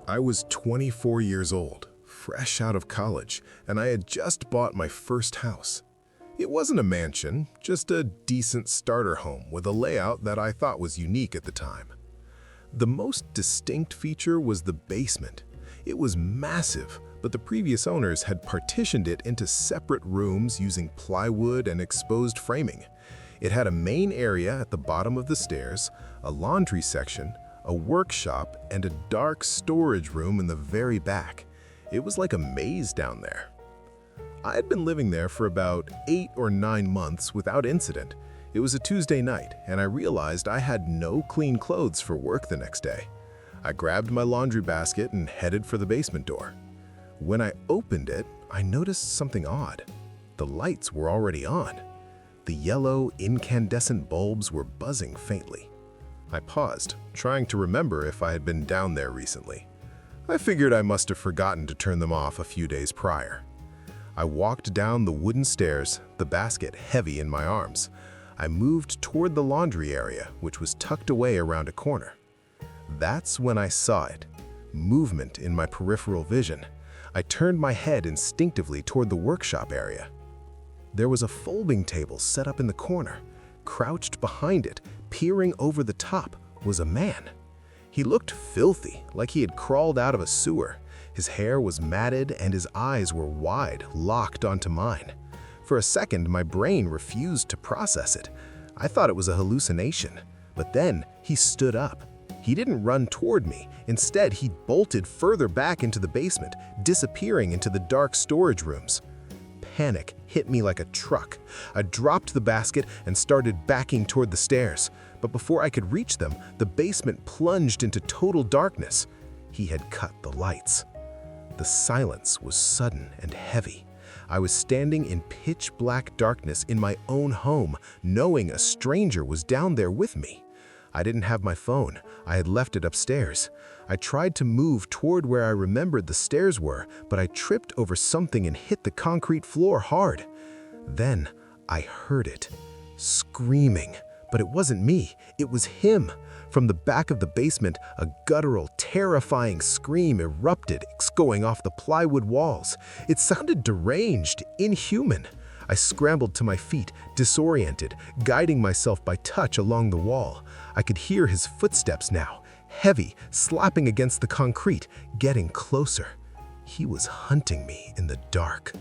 I was 24 years old, fresh out of college, and I had just bought my first house. It wasn't a mansion, just a decent starter home with a layout that I thought was unique at the time. The most distinct feature was the basement. It was massive, but the previous owners had partitioned it into separate rooms using plywood and exposed framing. It had a main area at the bottom of the stairs, a laundry section, a workshop, and a dark storage room in the very back. It was like a maze down there. I had been living there for about 8 or 9 months without incident. It was a Tuesday night, and I realized I had no clean clothes for work the next day. I grabbed my laundry basket and headed for the basement door. When I opened it, I noticed something odd. The lights were already on. The yellow, incandescent bulbs were buzzing faintly. I paused, trying to remember if I had been down there recently. I figured I must have forgotten to turn them off a few days prior. I walked down the wooden stairs, the basket heavy in my arms. I moved toward the laundry area, which was tucked away around a corner. That's when I saw it. Movement in my peripheral vision. I turned my head instinctively toward the workshop area. There was a folding table set up in the corner. Crouched behind it, peering over the top, was a man. He looked filthy, like he had crawled out of a sewer. His hair was matted and his eyes were wide, locked onto mine. For a second, my brain refused to process it. I thought it was a hallucination. But then he stood up. He didn't run toward me. Instead, he bolted further back into the basement, disappearing into the dark storage rooms. Panic hit me like a truck. I dropped the basket and started backing toward the stairs. But before I could reach them, the basement plunged into total darkness. He had cut the lights. The silence was sudden and heavy. I was standing in pitch-black darkness in my own home, knowing a stranger was down there with me. I didn't have my phone. I had left it upstairs. I tried to move toward where I remembered the stairs were, but I tripped over something and hit the concrete floor hard. Then I heard it. Screaming. But it wasn't me. It was him. From the back of the basement, a guttural, terrifying scream erupted, going off the plywood walls. It sounded deranged, inhuman. I scrambled to my feet, disoriented, guiding myself by touch along the wall. I could hear his footsteps now, heavy, slapping against the concrete, getting closer. He was hunting me in the dark.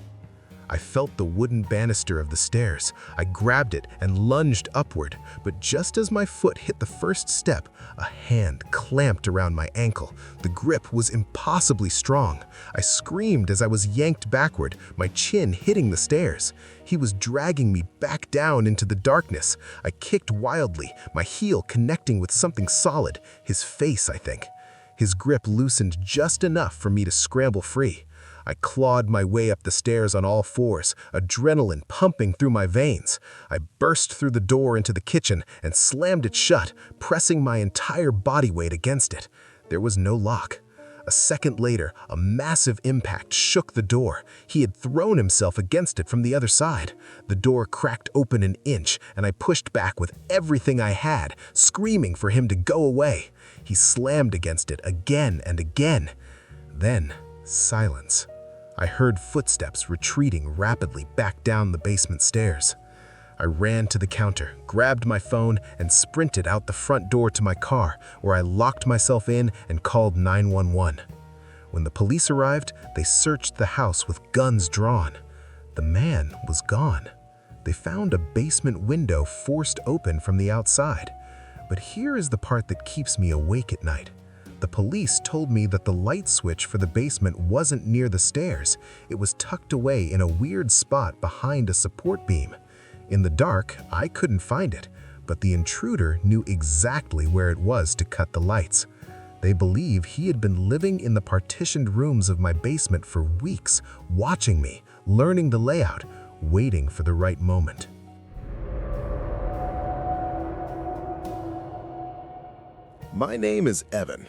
I felt the wooden banister of the stairs. I grabbed it and lunged upward, but just as my foot hit the first step, a hand clamped around my ankle. The grip was impossibly strong. I screamed as I was yanked backward, my chin hitting the stairs. He was dragging me back down into the darkness. I kicked wildly, my heel connecting with something solid, his face, I think. His grip loosened just enough for me to scramble free. I clawed my way up the stairs on all fours, adrenaline pumping through my veins. I burst through the door into the kitchen and slammed it shut, pressing my entire body weight against it. There was no lock. A second later, a massive impact shook the door. He had thrown himself against it from the other side. The door cracked open an inch, and I pushed back with everything I had, screaming for him to go away. He slammed against it again and again. Then, silence. I heard footsteps retreating rapidly back down the basement stairs. I ran to the counter, grabbed my phone, and sprinted out the front door to my car, where I locked myself in and called 911. When the police arrived, they searched the house with guns drawn. The man was gone. They found a basement window forced open from the outside. But here is the part that keeps me awake at night. The police told me that the light switch for the basement wasn't near the stairs. It was tucked away in a weird spot behind a support beam. In the dark, I couldn't find it, but the intruder knew exactly where it was to cut the lights. They believe he had been living in the partitioned rooms of my basement for weeks, watching me, learning the layout, waiting for the right moment. My name is Evan.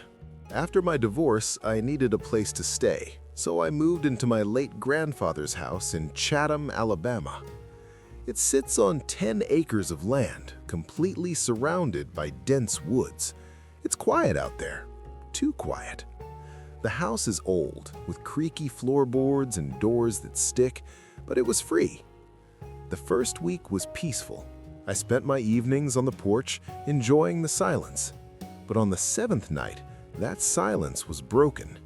After my divorce, I needed a place to stay, so I moved into my late grandfather's house in Chatham, Alabama. It sits on 10 acres of land, completely surrounded by dense woods. It's quiet out there, too quiet. The house is old, with creaky floorboards and doors that stick, but it was free. The first week was peaceful. I spent my evenings on the porch, enjoying the silence. But on the 7th night, that silence was broken.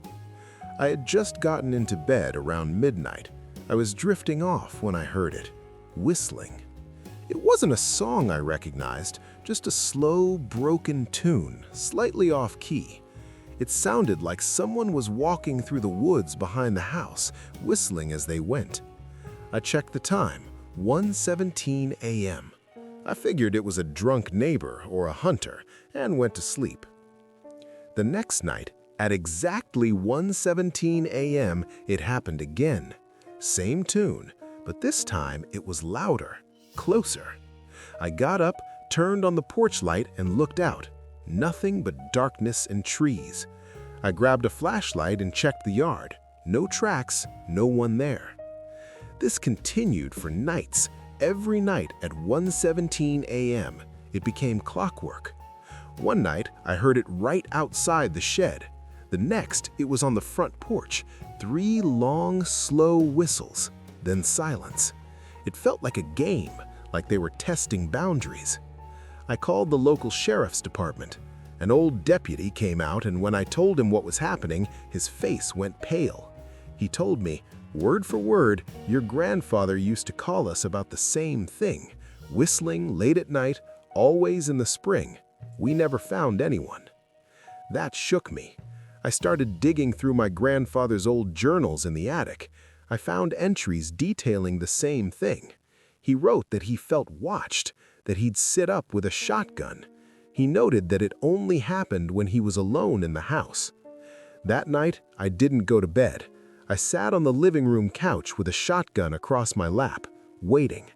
I had just gotten into bed around midnight. I was drifting off when I heard it, whistling. It wasn't a song I recognized, just a slow, broken tune, slightly off-key. It sounded like someone was walking through the woods behind the house, whistling as they went. I checked the time, 1:17 a.m. I figured it was a drunk neighbor or a hunter, and went to sleep. The next night, at exactly 1:17 a.m., it happened again. Same tune, but this time it was louder, closer. I got up, turned on the porch light, and looked out. Nothing but darkness and trees. I grabbed a flashlight and checked the yard. No tracks, no one there. This continued for nights. Every night at 1:17 a.m., it became clockwork. One night, I heard it right outside the shed. The next, it was on the front porch. 3 long, slow whistles, then silence. It felt like a game, like they were testing boundaries. I called the local sheriff's department. An old deputy came out, and when I told him what was happening, his face went pale. He told me, word for word, your grandfather used to call us about the same thing, whistling late at night, always in the spring. We never found anyone. That shook me. I started digging through my grandfather's old journals in the attic. I found entries detailing the same thing. He wrote that he felt watched, that he'd sit up with a shotgun. He noted that it only happened when he was alone in the house. That night, I didn't go to bed. I sat on the living room couch with a shotgun across my lap, waiting.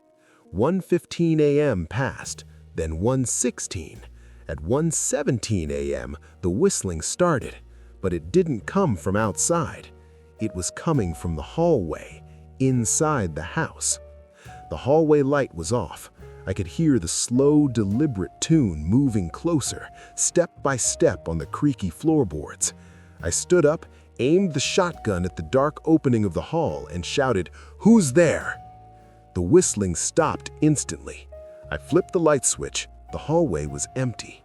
1:15 a.m. passed, then 1:16. At 1:17 a.m., the whistling started, but it didn't come from outside. It was coming from the hallway, inside the house. The hallway light was off. I could hear the slow, deliberate tune moving closer, step by step on the creaky floorboards. I stood up, aimed the shotgun at the dark opening of the hall, and shouted, "Who's there?" The whistling stopped instantly. I flipped the light switch. The hallway was empty.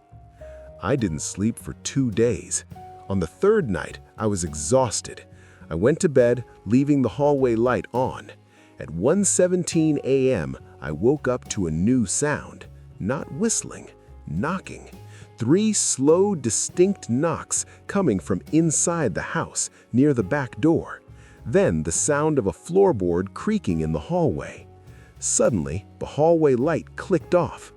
I didn't sleep for 2 days. On the 3rd night, I was exhausted. I went to bed, leaving the hallway light on. At 1:17 a.m., I woke up to a new sound. Not whistling, knocking. 3 slow, distinct knocks coming from inside the house, near the back door. Then the sound of a floorboard creaking in the hallway. Suddenly, the hallway light clicked off.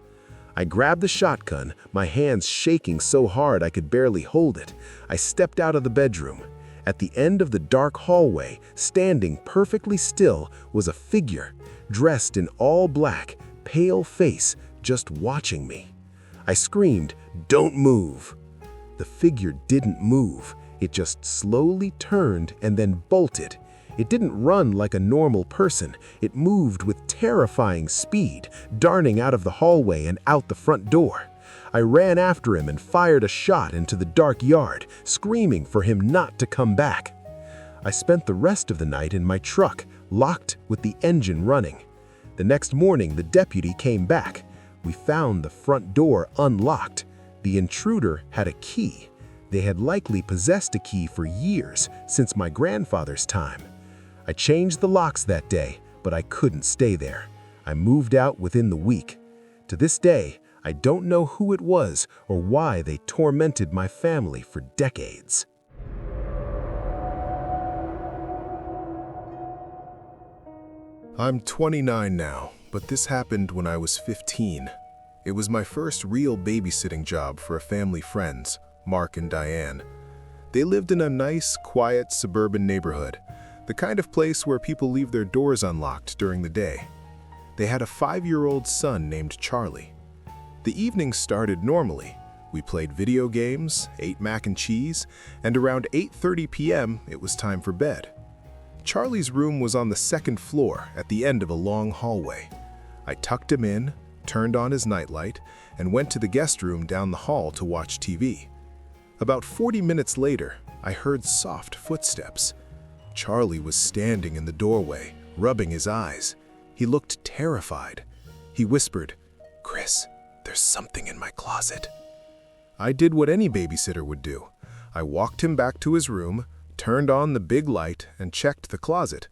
I grabbed the shotgun, my hands shaking so hard I could barely hold it. I stepped out of the bedroom. At the end of the dark hallway, standing perfectly still, was a figure, dressed in all black, pale face, just watching me. I screamed, "Don't move!" The figure didn't move. It just slowly turned and then bolted. It didn't run like a normal person. It moved with terrifying speed, darting out of the hallway and out the front door. I ran after him and fired a shot into the dark yard, screaming for him not to come back. I spent the rest of the night in my truck, locked with the engine running. The next morning, the deputy came back. We found the front door unlocked. The intruder had a key. They had likely possessed a key for years, since my grandfather's time. I changed the locks that day, but I couldn't stay there. I moved out within the week. To this day, I don't know who it was or why they tormented my family for decades. I'm 29 now, but this happened when I was 15. It was my first real babysitting job for a family friends, Mark and Diane. They lived in a nice, quiet, suburban neighborhood, the kind of place where people leave their doors unlocked during the day. They had a 5-year-old son named Charlie. The evening started normally. We played video games, ate mac and cheese, and around 8:30 p.m. it was time for bed. Charlie's room was on the 2nd floor at the end of a long hallway. I tucked him in, turned on his nightlight, and went to the guest room down the hall to watch TV. About 40 minutes later, I heard soft footsteps. Charlie was standing in the doorway, rubbing his eyes. He looked terrified. He whispered, "Chris, there's something in my closet." I did what any babysitter would do. I walked him back to his room, turned on the big light, and checked the closet.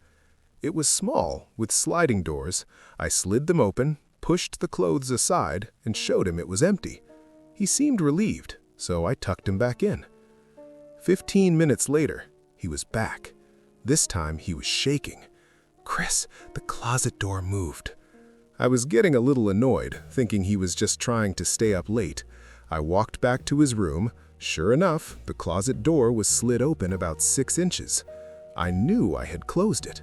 It was small, with sliding doors. I slid them open, pushed the clothes aside, and showed him it was empty. He seemed relieved, so I tucked him back in. 15 minutes later, he was back. This time he was shaking. "Chris, the closet door moved." I was getting a little annoyed, thinking he was just trying to stay up late. I walked back to his room. Sure enough, the closet door was slid open about 6 inches. I knew I had closed it.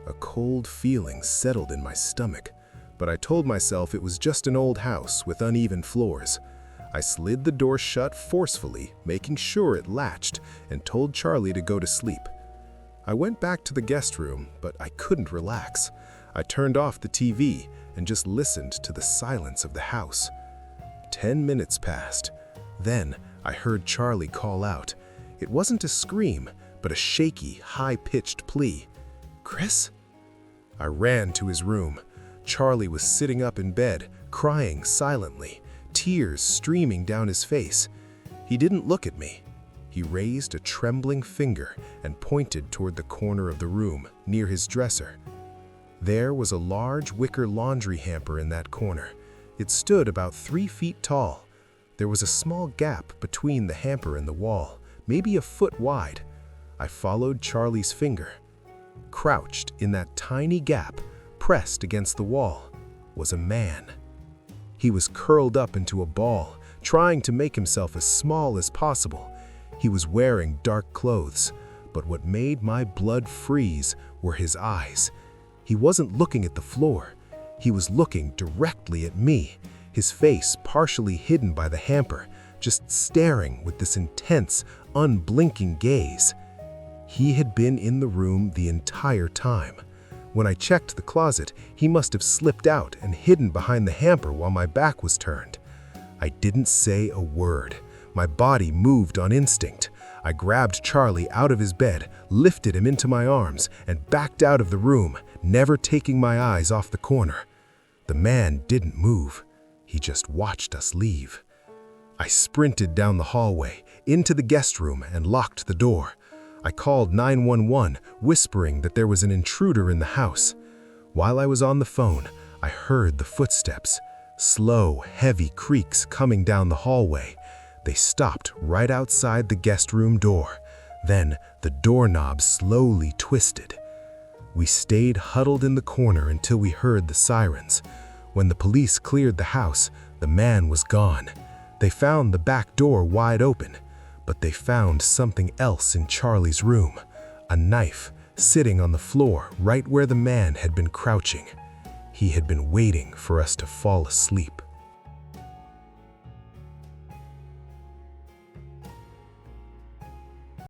A cold feeling settled in my stomach, but I told myself it was just an old house with uneven floors. I slid the door shut forcefully, making sure it latched, and told Charlie to go to sleep. I went back to the guest room, but I couldn't relax. I turned off the TV and just listened to the silence of the house. 10 minutes passed. Then I heard Charlie call out. It wasn't a scream, but a shaky, high-pitched plea. "Chris?" I ran to his room. Charlie was sitting up in bed, crying silently, tears streaming down his face. He didn't look at me. He raised a trembling finger and pointed toward the corner of the room, near his dresser. There was a large wicker laundry hamper in that corner. It stood about 3 feet tall. There was a small gap between the hamper and the wall, maybe a foot wide. I followed Charlie's finger. Crouched in that tiny gap, pressed against the wall, was a man. He was curled up into a ball, trying to make himself as small as possible. He was wearing dark clothes, but what made my blood freeze were his eyes. He wasn't looking at the floor. He was looking directly at me, his face partially hidden by the hamper, just staring with this intense, unblinking gaze. He had been in the room the entire time. When I checked the closet, he must have slipped out and hidden behind the hamper while my back was turned. I didn't say a word. My body moved on instinct. I grabbed Charlie out of his bed, lifted him into my arms, and backed out of the room, never taking my eyes off the corner. The man didn't move. He just watched us leave. I sprinted down the hallway, into the guest room, and locked the door. I called 911, whispering that there was an intruder in the house. While I was on the phone, I heard the footsteps, slow, heavy creaks coming down the hallway. They stopped right outside the guest room door. Then the doorknob slowly twisted. We stayed huddled in the corner until we heard the sirens. When the police cleared the house, the man was gone. They found the back door wide open, but they found something else in Charlie's room, a knife sitting on the floor right where the man had been crouching. He had been waiting for us to fall asleep.